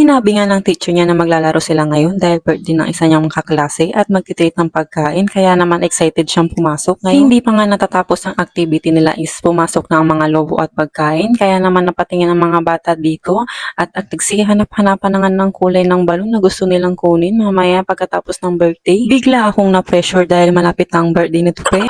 Sinabi nga ng teacher niya na maglalaro sila ngayon dahil birthday ng isa niyang kaklase at magtitreat ng pagkain kaya naman excited siyang pumasok. Ngayon, hindi pa nga natatapos ang activity nila is pumasok na ang mga lobo at pagkain kaya naman napatingin ang mga bata dito at nagsihanap-hanapan na nga ng kulay ng balon na gusto nilang kunin mamaya pagkatapos ng birthday. Bigla akong na-pressure dahil malapit na ang birthday ni Tupe.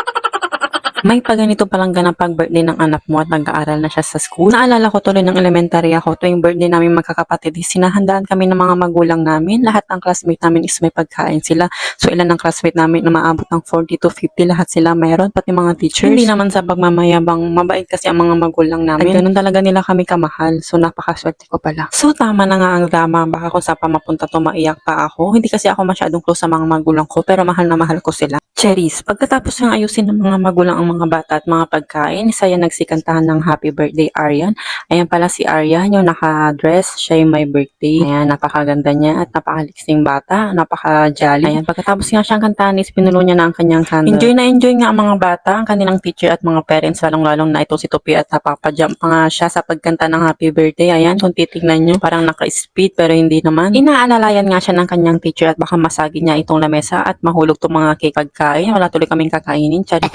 May paganito palang ganap pag birthday ng anak mo at nag-aaral na siya sa school. Naalala ko tuloy ng elementary ako tuwing birthday namin magkakapatid. Sinahandaan kami ng mga magulang namin. Lahat ng classmate namin is may pagkain sila. So ilan ng classmate namin na maabot ng 40 to 50 lahat sila mayroon pati mga teachers. Hindi naman sa pagmamayabang mabait kasi ang mga magulang namin. At ganun talaga nila kami kamahal. So napakaswerte ko pala. So tama na nga ang drama. Baka kung sa pamapunta to maiyak pa ako. Hindi kasi ako masyadong close sa mga magulang ko pero mahal na mahal ko sila. Cherries, pagkatapos ng ayusin ng mga magulang ang mga bata at mga pagkain, isa yan nagsikantahan ng happy birthday Aryan. Ayan pala si Aryan, yung naka-dress, siya yung may birthday. Ayan, napakaganda niya at napakaliksing bata, napaka-jolly. Ayan, pagkatapos nga siyang kantahan is pinulo niya na ang kanyang candle. Enjoy nga ang mga bata, ang kanilang teacher at mga parents, lalong-lalong na ito si Tupi at napapajump pa nga siya sa pagkanta ng happy birthday. Ayan, kung titignan nyo, parang naka-speed pero hindi naman. Inaalalayan nga siya ng kanyang teacher at baka masagi niya itong lamesa at mahulog itong mga cake pagkain. Wala tuloy kaming kakainin. Charit.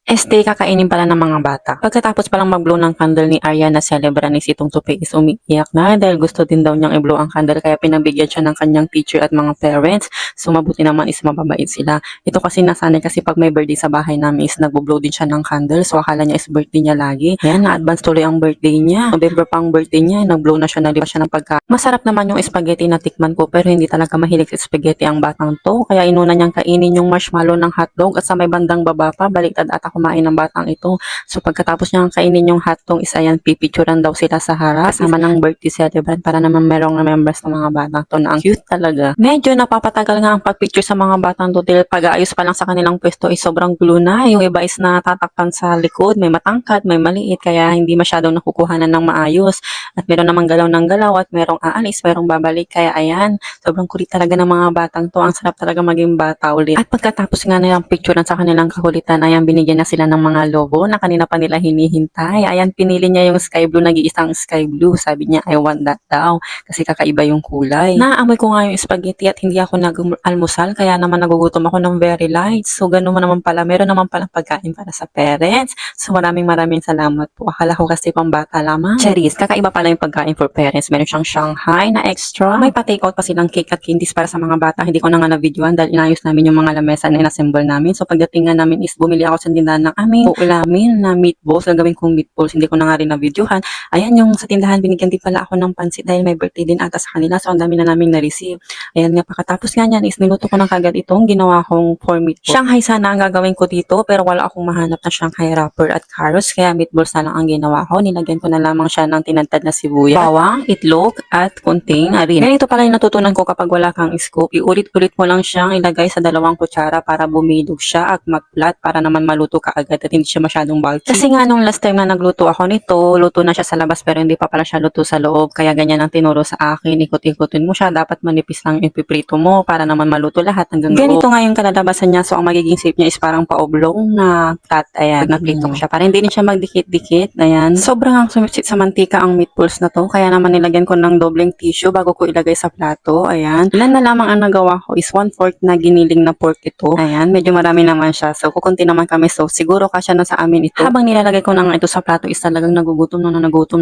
Kakainin pala ng mga bata. Pagkatapos palang mag-blow ng candle ni Arya na celebrant itong Tupi is umiiyak na dahil gusto din daw niyang i-blow ang candle kaya pinabigyan siya ng kanyang teacher at mga parents. So mabuti naman is mababait sila. Ito kasi nasanay kasi pag may birthday sa bahay namin is nagbo-blow din siya ng candle. So akala niya is birthday niya lagi. Ayan, na-advance tuloy ang birthday niya. November pa ang birthday niya, nag-blow na siya, nalipas siya ng pagkain. Masarap naman yung spaghetti na tikman ko pero hindi talaga mahilig sa spaghetti ang batang to. Kaya inuna niyang kainin yung marshmallow ng hotdog at sa may bandang baba pa, baliktad ata kumain ng batang ito. So pagkatapos niyang kainin yung hotdog is ayan, pipicturan daw sila sa harap kasama ng birthday celebrant para naman merong members ng mga batang to na ang cute talaga. Medyo napapatagal nga ang pagpicture sa mga batang to dahil pag-aayos pa lang sa kanilang pwesto is sobrang gulo na. Yung iba is natatakpan sa likod, may matangkad, may maliit kaya hindi masyadong nakukuhanan ng maayos. At meron namang galaw ng galaw at merong aalis, merong babalik. Kaya ayan, sobrang kulit talaga ng mga batang to. Ang sarap talaga maging bata ulit. At pagkatapos nga nilang picturean sa kanilang kakulitan, ayan, binigyan na sila ng mga lobo na kanina pa nila hinihintay. Ayan, pinili niya yung sky blue, nag-iisang sky blue. Sabi niya, I want that daw. Kasi kakaiba yung kulay. Naamoy ko nga yung spaghetti at hindi ako nag-almusal. Kaya naman nagugutom ako ng very light. So, ganun mo naman pala. Meron naman palang pagkain para sa parents. So, maraming salamat po. Akala ko kasi pang bata lamang. Cherries, kakaiba pala yung pagkain for parents. Meron siyang Shanghai na extra. May pa-take out pa silang cake at candies para sa mga bata. Hindi ko na nga na-videoan dahil inayos namin yung mga lamesa na inassemble namin. So, pagdating nga namin is bumili ako sa tindahan ng aming ulamin na meatballs. Gagawin kong meatballs. Hindi ko na nga rin na-videohan. Ayan, yung sa tindahan, binigyan din pala ako ng pansit dahil may birthday din ata sa kanila. So, ang dami na naming na-receive. Ayan nga, pagkatapos nga yan is niluto ko na kagad itong ginawa kong for meatballs. Shanghai sana ang gagawin ko dito pero wala akong mahanap na Shanghai wrapper at carrots kaya meatballs na lang ang ginawa ko. Nilagyan ko na lamang siya ng tinadtad na sibuyas, bawang, itlog at kunting harina. Ganito pala yung natutunan ko kapag wala kang scoop. Iulit-ulit mo lang siyang ilagay sa 2 kutsara para bumilog siya at mag-flat para naman maluto kaagad at hindi siya masyadong bulky. Kasi nga nung last time na nagluto ako nito, luto na siya sa labas pero hindi pa pala siya luto sa loob. Kaya ganyan ang tinuro sa akin. Ikot-ikutin mo siya. Dapat manipis lang yung piprito mo para naman maluto lahat hanggang loob. Ganito nga yung kalalabasan niya. So ang magiging shape niya is parang pa-oblong na cut. Ayan, naprito ko siya. Para hindi rin siya magdikit-dikit. Ayan. Sobrang ang sumipsit sa mantika ang meatballs na to. Kaya naman nilagyan ko ng dobleng tissue bago ko ilagay sa plato. Ayan. Ilan na lamang ang nagawa ko is 1/4 na giniling na pork ito. Ayan. Medyo marami naman siya. So kukunti naman kami. So siguro kasya na sa amin ito. Habang nilalagay ko na nga ito sa plato is talagang nagugutom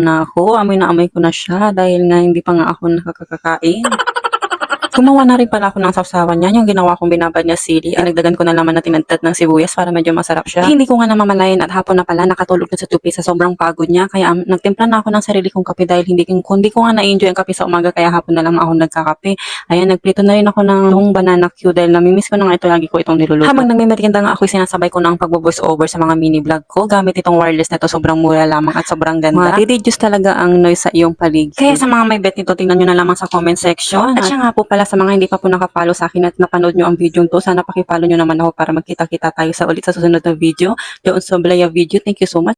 na ako. Amoy na amoy ko na siya dahil nga hindi pa nga ako nakakakain. Gumawa na rin pala ako ng sawsawan niya. Yung ginawa kong binabad niya sili. Nagdagan ko na naman na tinadtad ng sibuyas para medyo masarap siya. Hindi ko nga namamalayan at hapon na pala nakatulog na sa Tupi sa sobrang pagod niya. Kaya nagtimpla na ako ng sarili kong kape dahil hindi ko nga na-enjoy ang kape sa umaga kaya hapon na lang ako nagkakape. Ayan, nagprito na rin ako ng banana Q dahil namimiss ko na nga ito, lagi ko itong niluluto. Habang nagmimerienda nga ako, sinasabay ko na ang pagbo-voice over sa mga mini vlog ko. Gamit itong wireless na ito, sobrang mura lamang at sobrang ganda. Reduce talaga ang noise sa iyong paligid. Kaya sa mga may bet nito, tingnan nyo na lamang sa comment section. At siya nga po pala sa mga hindi pa po nakapalo sa akin at napanood nyo ang video to, sana pakipalo nyo naman ako para magkita-kita tayo sa ulit sa susunod na video. Doon sa Blaya video. Thank you so much.